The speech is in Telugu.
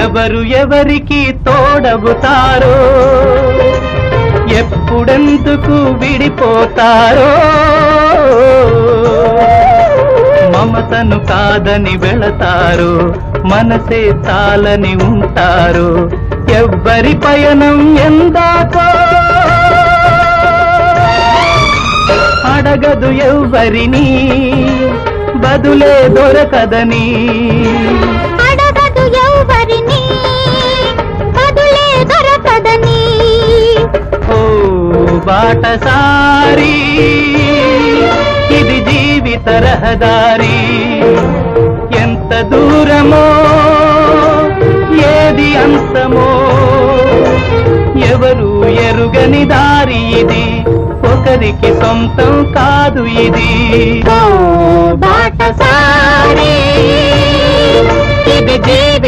ఎవరు ఎవరికి తోడవుతారో, ఎప్పుడెందుకు విడిపోతారో, మమతను కాదని వెళతారు, మనసే చాలని ఉంటారు. ఎవ్వరి పయనం ఎందాకో అడగదు ఎవ్వరిని, బదులే దొరకదని. అడగదు ఎవ్వరిని, బదులే దొరకదని. ఓ బాటసారి, ఇది జీవిత రహదారి. ఎంత దూరమో, ఏది అంతమో, ఎవరు ఎరుగని దారి ఇది, ఒకరికి సొంతం కాదు ఇది. ఓ బాటసారి, ఇది జీవిత